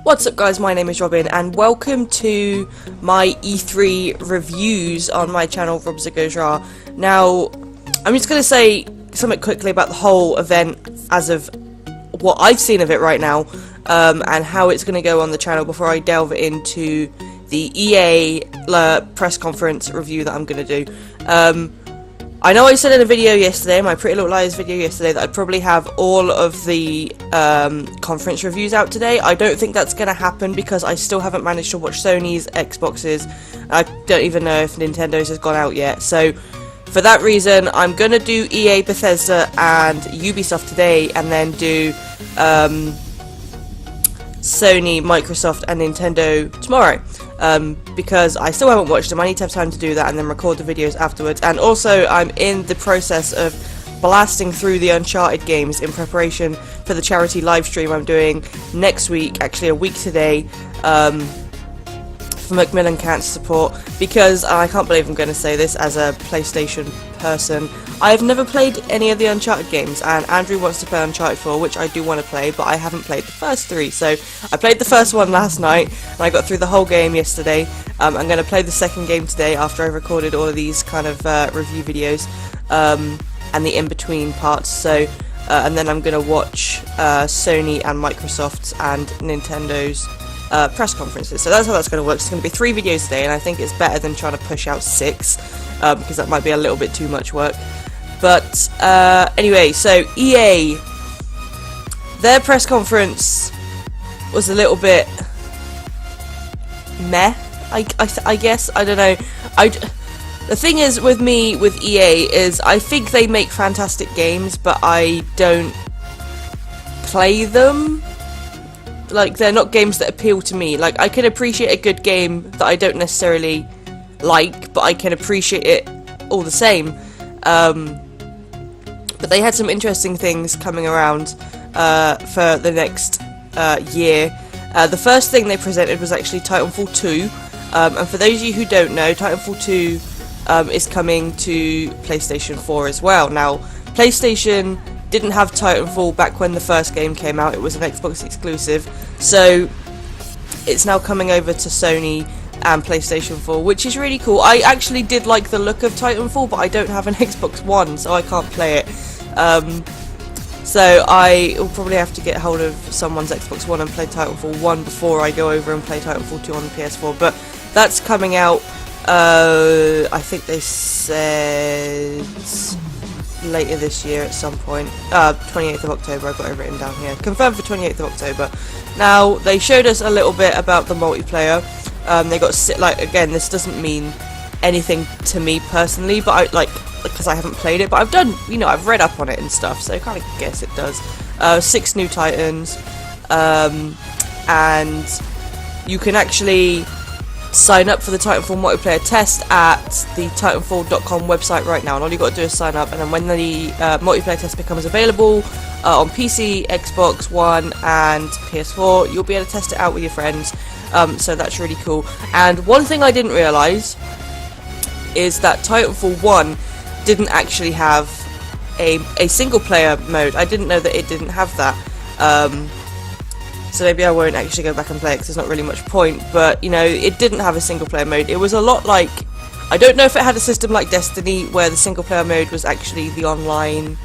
What's up guys, my name is Robin and welcome to my E3 reviews on my channel RobzarrGoesRawr. Now, I'm just going to say something quickly about the whole event as of what I've seen of it right now, and how it's going to go on the channel before I delve into the EA press conference review that I'm going to do. I know I said in a video yesterday, my Pretty Little Liars video yesterday, that I'd probably have all of the conference reviews out today. I don't think that's going to happen because I still haven't managed to watch Sony's, Xbox's. I don't even know if Nintendo's has gone out yet. So for that reason, I'm going to do EA, Bethesda and Ubisoft today, and then do Sony, Microsoft and Nintendo tomorrow. Because I still haven't watched them. I need to have time to do that and then record the videos afterwards. And also, I'm in the process of blasting through the Uncharted games in preparation for the charity live stream I'm doing next week, actually a week today, for Macmillan Cancer Support, because I can't believe I'm going to say this as a PlayStation person. I've never played any of the Uncharted games, and Andrew wants to play Uncharted 4, which I do want to play, but I haven't played the first three. So I played the first one last night, and I got through the whole game yesterday. I'm going to play the second game today after I've recorded all of these kind of review videos, and the in-between parts. So, and then I'm going to watch Sony and Microsoft and Nintendo's press conferences. So that's how that's going to work. It's going to be 3 videos today, and I think it's better than trying to push out 6, because that might be a little bit too much work. But anyway, so EA, their press conference was a little bit meh, I guess. I don't know. The thing is with me with EA is I think they make fantastic games, but I don't play them. Like, they're not games that appeal to me. Like, I can appreciate a good game that I don't necessarily like, but I can appreciate it all the same. But they had some interesting things coming around for the next year. The first thing they presented was actually Titanfall 2. And for those of you who don't know, Titanfall 2 is coming to PlayStation 4 as well. Now, PlayStation didn't have Titanfall back when the first game came out. It was an Xbox exclusive. So it's now coming over to Sony and PlayStation 4, which is really cool. I actually did like the look of Titanfall, but I don't have an Xbox One, so I can't play it. So I will probably have to get hold of someone's Xbox One and play Titanfall 1 before I go over and play Titanfall 2 on the PS4. But that's coming out, I think they said later this year at some point. 28th of October, I've got it written down here. Confirmed for 28th of October. Now, they showed us a little bit about the multiplayer. They got, like, again, this doesn't mean anything to me personally, but I, like, because I haven't played it, but I've done, you know, I've read up on it and stuff, so I kind of guess it does. 6 new Titans, and you can actually sign up for the Titanfall multiplayer test at the Titanfall.com website right now, and all you got to do is sign up, and then when the multiplayer test becomes available on PC, Xbox One, and PS4, you'll be able to test it out with your friends. So that's really cool. And one thing I didn't realise is that Titanfall 1 didn't actually have a single player mode. I didn't know that it didn't have that. So maybe I won't actually go back and play it because there's not really much point. But, you know, it didn't have a single player mode. It was a lot like, I don't know if it had a system like Destiny where the single player mode was actually the online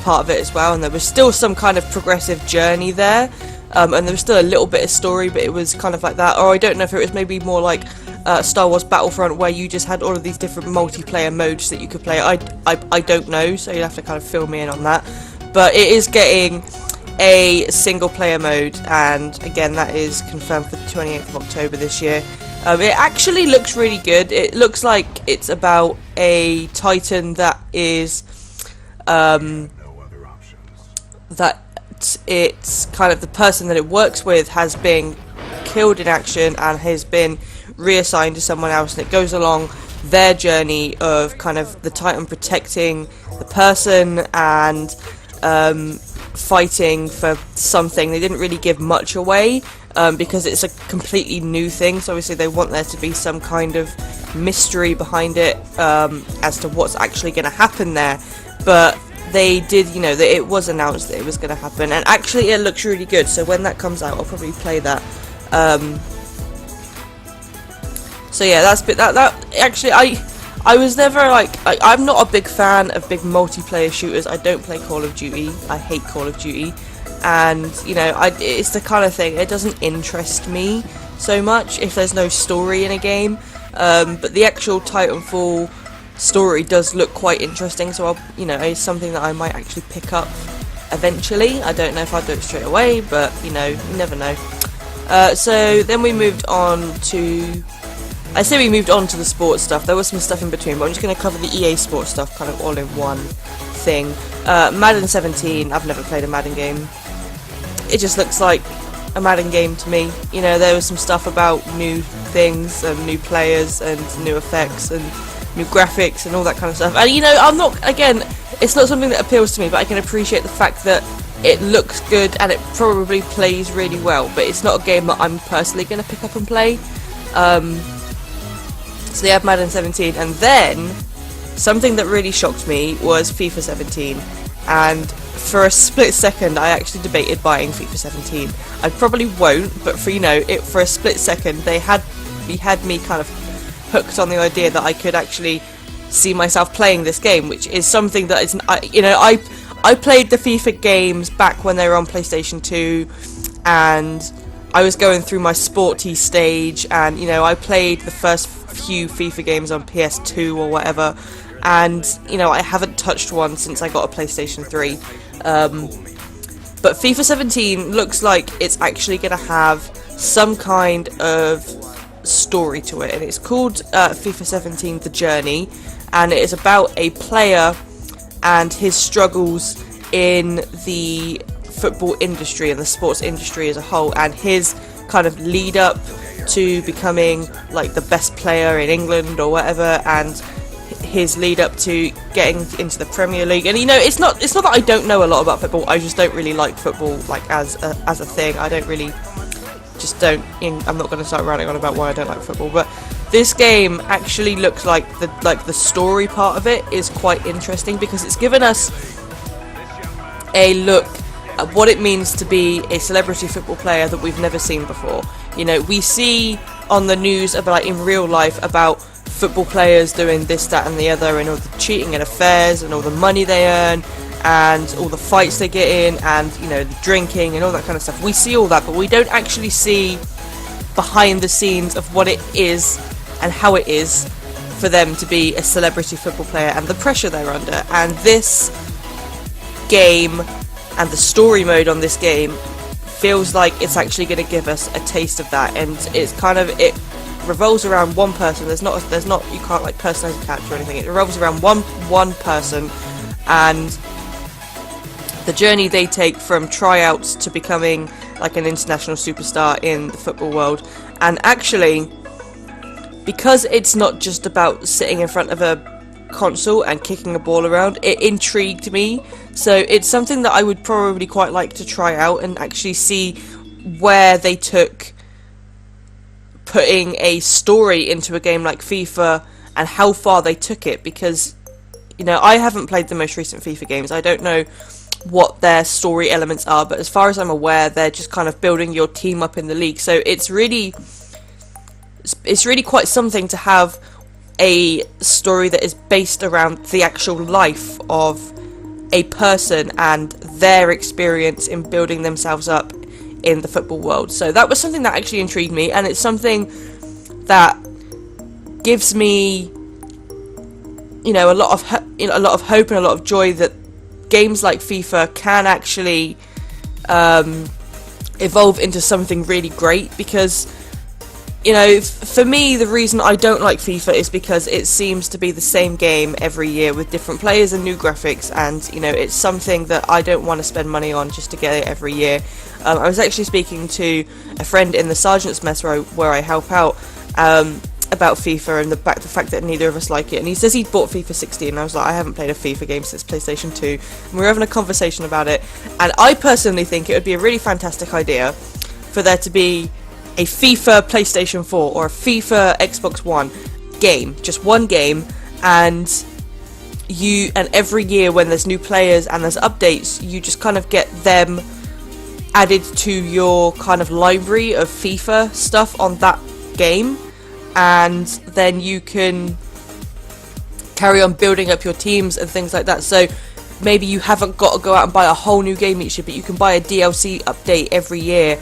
part of it as well, and there was still some kind of progressive journey there. And there was still a little bit of story, but it was kind of like that. Or I don't know if it was maybe more like Star Wars Battlefront, where you just had all of these different multiplayer modes that you could play. I don't know, so you'll have to kind of fill me in on that. But it is getting a single player mode, and again, that is confirmed for the 28th of October this year. It actually looks really good. It looks like it's about a Titan that is that it's kind of the person that it works with has been killed in action and has been reassigned to someone else, and it goes along their journey of kind of the Titan protecting the person and fighting for something. They didn't really give much away because it's a completely new thing, so obviously they want there to be some kind of mystery behind it as to what's actually going to happen there. But they did, you know, that it was announced that it was going to happen, and actually it looks really good, so when that comes out I'll probably play that. So yeah, that actually I was never like I'm not a big fan of big multiplayer shooters. I don't play Call of Duty. I hate Call of Duty, and you know, it's the kind of thing, it doesn't interest me so much if there's no story in a game. But the actual Titanfall story does look quite interesting, so you know, it's something that I might actually pick up eventually. I don't know if I'll do it straight away, but you know, you never know. So then we moved on to, I say we moved on to the sports stuff. There was some stuff in between, but I'm just going to cover the EA sports stuff kind of all in one thing. Madden 17, I've never played a Madden game. It just looks like a Madden game to me. You know, there was some stuff about new things and new players and new effects and new graphics and all that kind of stuff. And you know, I'm not, again, it's not something that appeals to me, but I can appreciate the fact that it looks good and it probably plays really well, but it's not a game that I'm personally going to pick up and play. So they have Madden 17, and then something that really shocked me was FIFA 17, and for a split second I actually debated buying FIFA 17. I probably won't, but for, you know, for a split second they had me kind of hooked on the idea that I could actually see myself playing this game, which is something that is, you know, I played the FIFA games back when they were on PlayStation 2, and I was going through my sporty stage, and you know, I played the first few FIFA games on PS2 or whatever, and you know, I haven't touched one since I got a PlayStation 3. But FIFA 17 looks like it's actually going to have some kind of story to it, and it's called FIFA 17 The Journey, and it is about a player and his struggles in the football industry and the sports industry as a whole, and his kind of lead up to becoming like the best player in England or whatever, and his lead up to getting into the Premier League. And you know, it's not that I don't know a lot about football, I just don't really like football like as a thing. I don't really, just don't, I'm not going to start ranting on about why I don't like football, but this game actually looks like the story part of it is quite interesting, because it's given us a look at what it means to be a celebrity football player that we've never seen before. You know, we see on the news about, like, in real life, about football players doing this, that and the other, and all the cheating and affairs and all the money they earn and all the fights they get in, and you know, the drinking and all that kind of stuff. We see all that, but we don't actually see behind the scenes of what it is and how it is for them to be a celebrity football player and the pressure they're under. And this game and the story mode on this game feels like it's actually going to give us a taste of that, and it's kind of, it revolves around one person. There's not you can't like personalize a character or anything. It revolves around one person and the journey they take from tryouts to becoming like an international superstar in the football world. And actually, because it's not just about sitting in front of a console and kicking a ball around, it intrigued me. So it's something that I would probably quite like to try out and actually see where they took putting a story into a game like FIFA and how far they took it, because you know, I haven't played the most recent FIFA games. I don't know what their story elements are, but as far as I'm aware, they're just kind of building your team up in the league. So it's really quite something to have a story that is based around the actual life of a person and their experience in building themselves up in the football world. So that was something that actually intrigued me, and it's something that gives me, you know, a lot of hope and a lot of joy that games like FIFA can actually evolve into something really great. Because, you know, for me, the reason I don't like FIFA is because it seems to be the same game every year with different players and new graphics, and you know, it's something that I don't want to spend money on just to get it every year. I was actually speaking to a friend in the Sergeant's Mess where I help out about FIFA and the fact that neither of us like it, and he says he bought FIFA 16, and I was like, I haven't played a FIFA game since PlayStation 2, and we were having a conversation about it, and I personally think it would be a really fantastic idea for there to be a FIFA PlayStation 4 or a FIFA Xbox One game, just one game, and every year when there's new players and there's updates, you just kind of get them added to your kind of library of FIFA stuff on that game, and then you can carry on building up your teams and things like that. So maybe you haven't got to go out and buy a whole new game each year, but you can buy a DLC update every year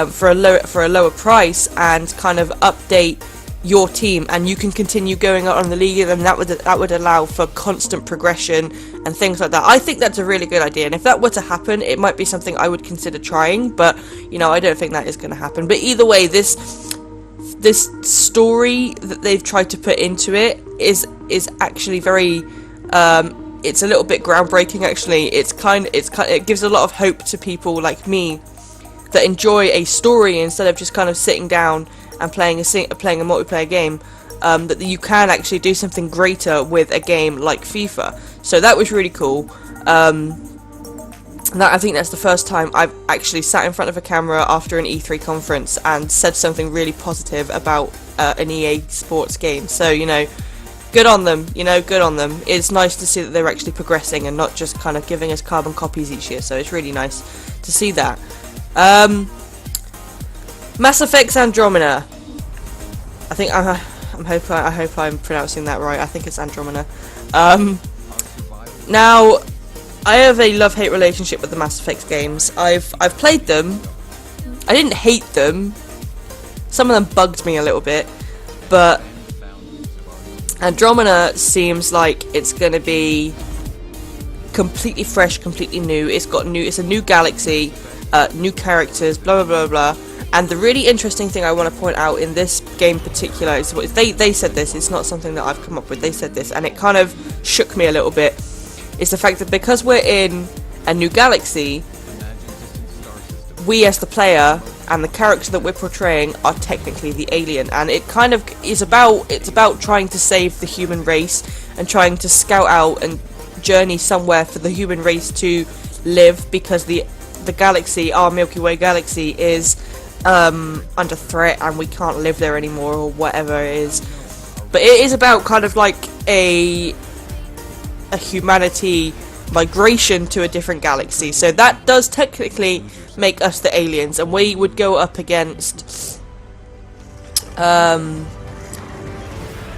for a lower price, and kind of update your team, and you can continue going out on the league, and that would allow for constant progression and things like that. I think that's a really good idea, and if that were to happen, it might be something I would consider trying, but you know, I don't think that is going to happen. But either way, this story that they've tried to put into it is actually very it's a little bit groundbreaking. Actually, it gives a lot of hope to people like me that enjoy a story instead of just kind of sitting down and playing a multiplayer game, that you can actually do something greater with a game like FIFA. So that was really cool. I think that's the first time I've actually sat in front of a camera after an E3 conference and said something really positive about an EA Sports game. So, you know, good on them, good on them. It's nice to see that they're actually progressing and not just kind of giving us carbon copies each year, so it's really nice to see that. Mass Effect Andromeda. I hope I'm pronouncing that right. I think it's Andromeda. Now, I have a love-hate relationship with the Mass Effect games. I've played them. I didn't hate them. Some of them bugged me a little bit, but Andromeda seems like it's going to be completely fresh, completely new. It's a new galaxy, new characters, blah blah blah blah. And the really interesting thing I want to point out in this game in particular is what they said this. It's not something that I've come up with. They said this, and it kind of shook me a little bit. Is the fact that because we're in a new galaxy, we as the player and the character that we're portraying are technically the alien, and it kind of is about trying to save the human race and trying to scout out and journey somewhere for the human race to live, because the galaxy, our Milky Way galaxy, is under threat and we can't live there anymore, or whatever it is. But it is about kind of like a humanity migration to a different galaxy, so that does technically make us the aliens, and we would go up against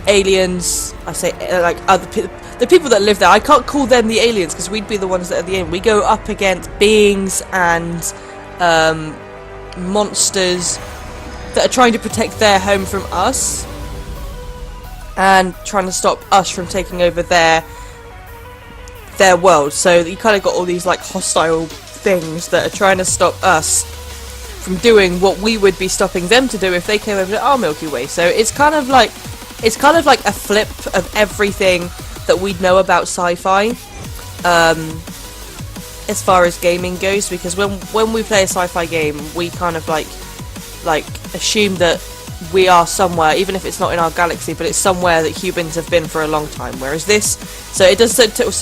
aliens. I say like other people, the people that live there. I can't call them the aliens because we'd be the ones that are the alien. We go up against beings and monsters that are trying to protect their home from us and trying to stop us from taking over their world. So you kind of got all these like hostile things that are trying to stop us from doing what we would be stopping them to do if they came over to our Milky Way. So it's kind of like a flip of everything that we know about sci-fi, as far as gaming goes, because when we play a sci-fi game, we kind of like assume that we are somewhere, even if it's not in our galaxy, but it's somewhere that humans have been for a long time. Whereas this, so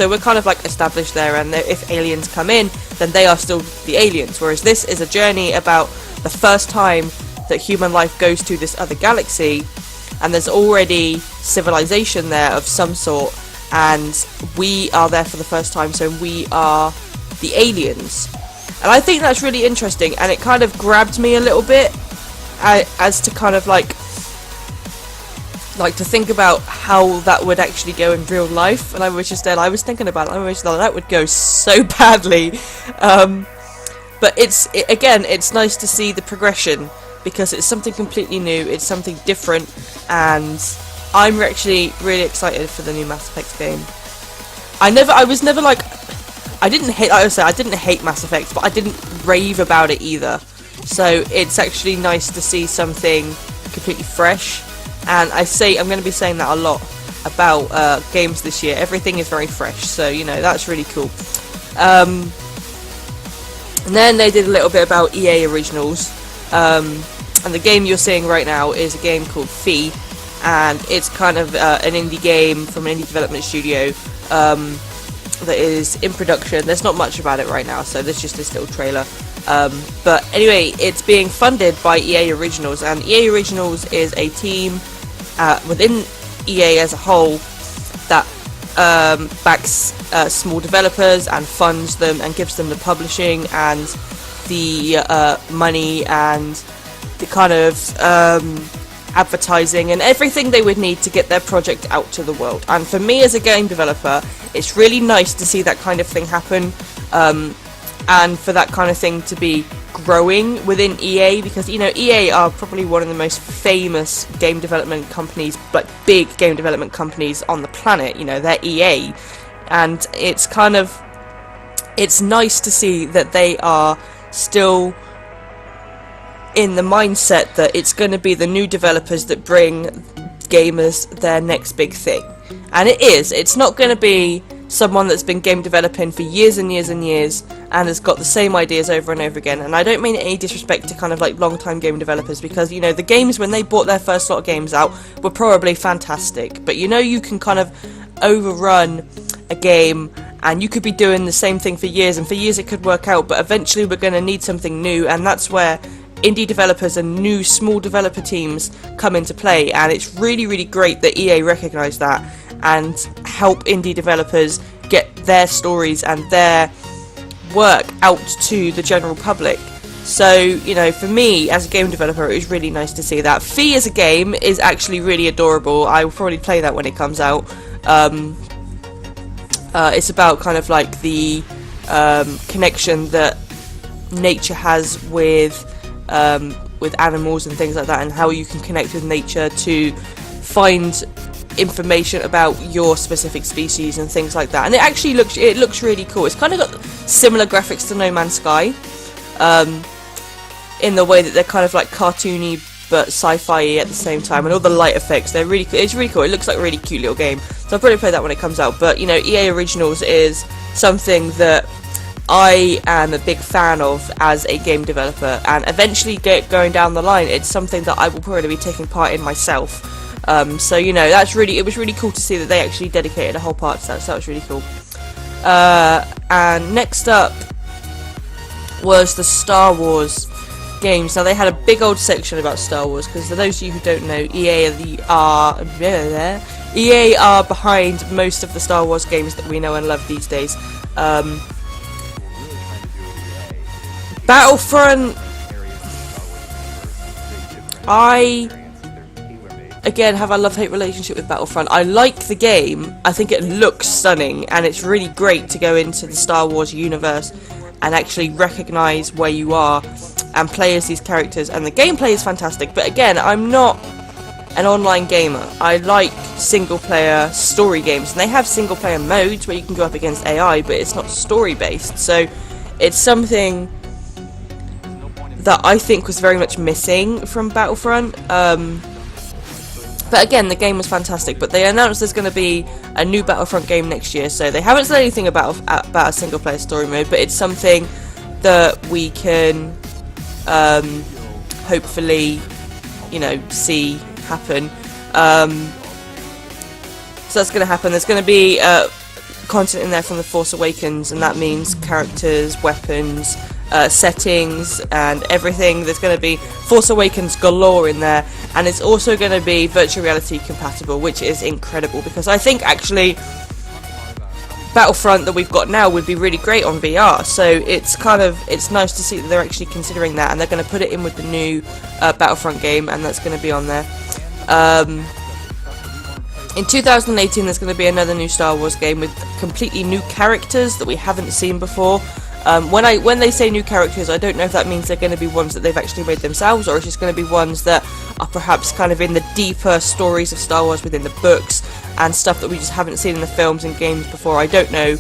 we're kind of like established there, and if aliens come in, then they are still the aliens. Whereas this is a journey about the first time that human life goes to this other galaxy, and there's already civilization there of some sort, and we are there for the first time, so we are the aliens. And I think that's really interesting, and it kind of grabbed me a little bit as to kind of like to think about how that would actually go in real life. And I was thinking about it, I was that would go so badly, but it's nice to see the progression, because it's something completely new, it's something different, and I'm actually really excited for the new Mass Effect game. I didn't hate Mass Effect, but I didn't rave about it either. So it's actually nice to see something completely fresh, and I'm going to be saying that a lot about games this year. Everything is very fresh, so you know, that's really cool. And then they did a little bit about EA Originals, and the game you're seeing right now is a game called Fee, and it's kind of an indie game from an indie development studio that is in production. There's not much about it right now, so there's just this little trailer. But anyway, it's being funded by EA Originals, and EA Originals is a team within EA as a whole that backs small developers and funds them and gives them the publishing and the money and the kind of advertising and everything they would need to get their project out to the world. And for me as a game developer, it's really nice to see that kind of thing happen, and for that kind of thing to be growing within EA, because you know EA are probably one of the most famous game development companies, like big game development companies on the planet. You know, they're EA, and it's nice to see that they are still in the mindset that it's going to be the new developers that bring gamers their next big thing. And it's not going to be someone that's been game developing for years and years and years and has got the same ideas over and over again. And I don't mean any disrespect to kind of like long-time game developers, because you know the games when they brought their first lot of games out were probably fantastic, but you know you can kind of overrun a game and you could be doing the same thing for years, and for years it could work out, but eventually we're going to need something new, and that's where indie developers and new small developer teams come into play. And it's really, really great that EA recognise that and help indie developers get their stories and their work out to the general public. So, you know, for me as a game developer, it was really nice to see that. Fee as a game is actually really adorable. I will probably play that when it comes out. It's about kind of like the connection that nature has with animals and things like that, and how you can connect with nature to find information about your specific species and things like that. And it looks really cool. It's kind of got similar graphics to No Man's Sky, in the way that they're kind of like cartoony but sci-fi at the same time, and all the light effects, it's really cool. It looks like a really cute little game, so I'll probably play that when it comes out. But you know, EA Originals is something that I am a big fan of as a game developer, and eventually going down the line, it's something that I will probably be taking part in myself. So you know, it was really cool to see that they actually dedicated a whole part to that. So that was really cool. And next up was the Star Wars games. Now they had a big old section about Star Wars, because for those of you who don't know, EA are behind most of the Star Wars games that we know and love these days. Battlefront, I again have a love-hate relationship with Battlefront. I like the game, I think it looks stunning, and it's really great to go into the Star Wars universe and actually recognise where you are and play as these characters, and the gameplay is fantastic. But again, I'm not an online gamer. I like single-player story games, and they have single-player modes where you can go up against AI, but it's not story-based, so it's something that I think was very much missing from Battlefront. But again, the game was fantastic. But they announced there's going to be a new Battlefront game next year, so they haven't said anything about a single-player story mode, but it's something that we can hopefully, you know, see happen. So that's going to happen. There's going to be content in there from The Force Awakens, and that means characters, weapons, settings and everything. There's going to be Force Awakens galore in there, and it's also going to be virtual reality compatible, which is incredible, because I think actually Battlefront that we've got now would be really great on VR, so it's nice to see that they're actually considering that, and they're going to put it in with the new Battlefront game, and that's going to be on there. In 2018 there's going to be another new Star Wars game with completely new characters that we haven't seen before. When they say new characters, I don't know if that means they're going to be ones that they've actually made themselves, or it's just going to be ones that are perhaps kind of in the deeper stories of Star Wars within the books and stuff that we just haven't seen in the films and games before. I don't know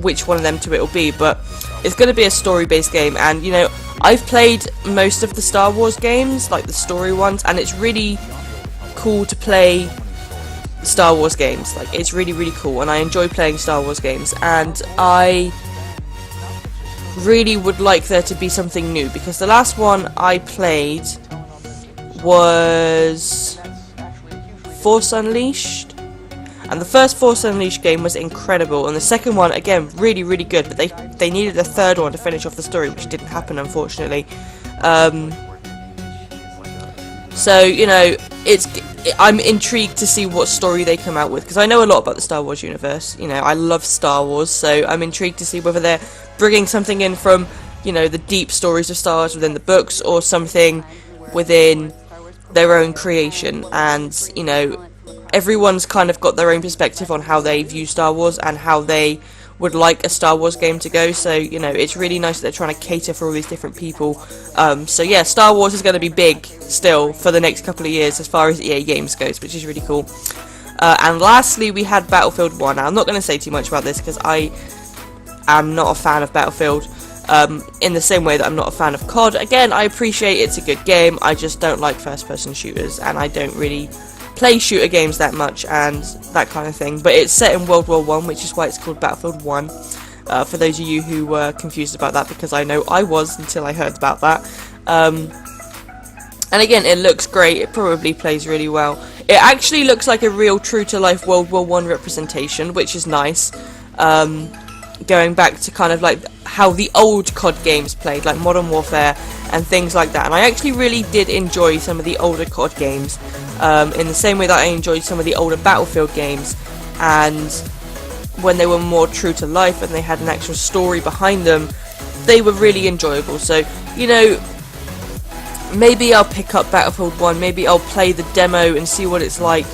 which one of them two it will be, but it's going to be a story-based game. And you know, I've played most of the Star Wars games, like the story ones, and it's really cool to play Star Wars games. Like, it's really, really cool, and I enjoy playing Star Wars games, and I really would like there to be something new, because the last one I played was Force Unleashed, and the first Force Unleashed game was incredible, and the second one, again, really, really good, but they needed a third one to finish off the story, which didn't happen, unfortunately. So, you know, I'm intrigued to see what story they come out with, because I know a lot about the Star Wars universe. You know, I love Star Wars, so I'm intrigued to see whether they're bringing something in from you know, the deep stories of Star Wars within the books, or something within their own creation. And, you know, everyone's kind of got their own perspective on how they view Star Wars and how they would like a Star Wars game to go. So, you know, it's really nice that they're trying to cater for all these different people. So yeah, Star Wars is going to be big still for the next couple of years as far as EA games goes, which is really cool. And lastly, we had Battlefield 1. Now, I'm not going to say too much about this because I am not a fan of Battlefield, in the same way that I'm not a fan of COD. Again, I appreciate it's a good game, I just don't like first-person shooters, and I don't really play shooter games that much and that kind of thing. But it's set in World War I, which is why it's called Battlefield 1. For those of you who were confused about that, because I know I was until I heard about that. And again, it looks great, it probably plays really well. It actually looks like a real true-to-life World War I representation, which is nice. Going back to kind of like how the old COD games played, like Modern Warfare and things like that. And I actually really did enjoy some of the older COD games, in the same way that I enjoyed some of the older Battlefield games, and when they were more true to life and they had an actual story behind them, they were really enjoyable. So, you know, maybe I'll pick up Battlefield 1, maybe I'll play the demo and see what it's like.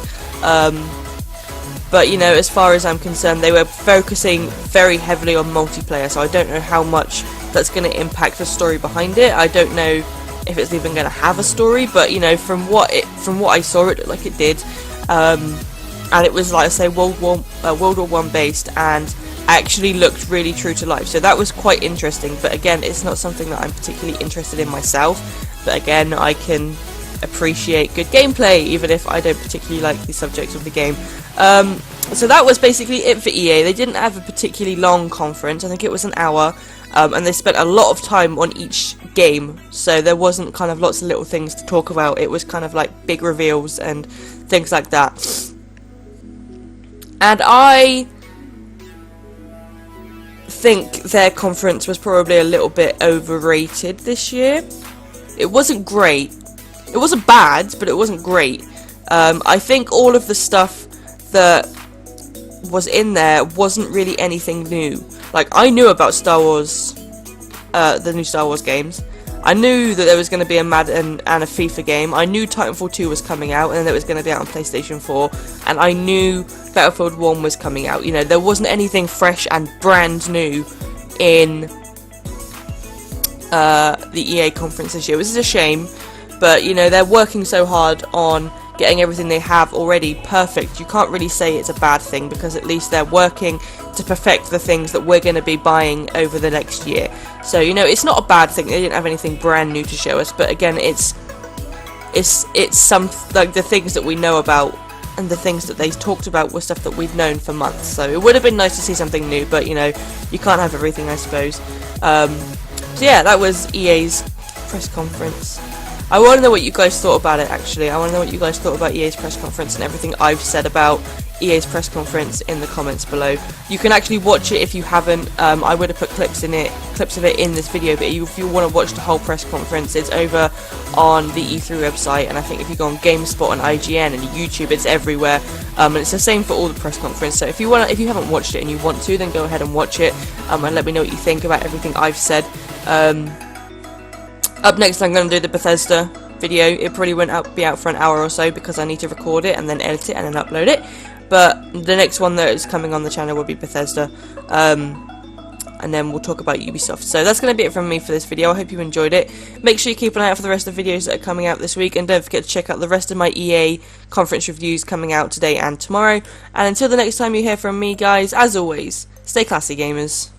But, you know, as far as I'm concerned, they were focusing very heavily on multiplayer, so I don't know how much that's going to impact the story behind it. I don't know if it's even going to have a story, but, you know, from what I saw, it looked like it did. And it was, like I say, World War I based, and actually looked really true to life. So that was quite interesting, but again, it's not something that I'm particularly interested in myself. But again, I can appreciate good gameplay, even if I don't particularly like the subject of the game. So that was basically it for EA. They didn't have a particularly long conference. I think it was an hour, and they spent a lot of time on each game, so there wasn't kind of lots of little things to talk about. It was kind of like big reveals and things like that. And I think their conference was probably a little bit overrated this year. It wasn't great. It wasn't bad, but it wasn't great. I think all of the stuff that was in there wasn't really anything new. Like, I knew about Star Wars, the new Star Wars games. I knew that there was going to be a Madden and a FIFA game. I knew Titanfall 2 was coming out, and it was going to be out on PlayStation 4. And I knew Battlefield 1 was coming out. You know, there wasn't anything fresh and brand new in the EA conference this year, which is a shame. But, you know, they're working so hard on getting everything they have already perfect. You can't really say it's a bad thing, because at least they're working to perfect the things that we're going to be buying over the next year. So, you know, it's not a bad thing. They didn't have anything brand new to show us, but again, it's some, like, the things that we know about and the things that they talked about were stuff that we've known for months. So it would have been nice to see something new, but, you know, you can't have everything, I suppose. So yeah, that was EA's press conference. I want to know what you guys thought about it, actually. I want to know what you guys thought about EA's press conference and everything I've said about EA's press conference in the comments below. You can actually watch it if you haven't. I would have put clips of it in this video, but if you want to watch the whole press conference, it's over on the E3 website, and I think if you go on GameSpot and IGN and YouTube, it's everywhere. And it's the same for all the press conference. So if you haven't watched it and you want to, then go ahead and watch it, and let me know what you think about everything I've said. Up next, I'm going to do the Bethesda video. It probably won't be out for an hour or so, because I need to record it and then edit it and then upload it. But the next one that is coming on the channel will be Bethesda. And then we'll talk about Ubisoft. So that's going to be it from me for this video. I hope you enjoyed it. Make sure you keep an eye out for the rest of the videos that are coming out this week. And don't forget to check out the rest of my EA conference reviews coming out today and tomorrow. And until the next time you hear from me, guys, as always, stay classy, gamers.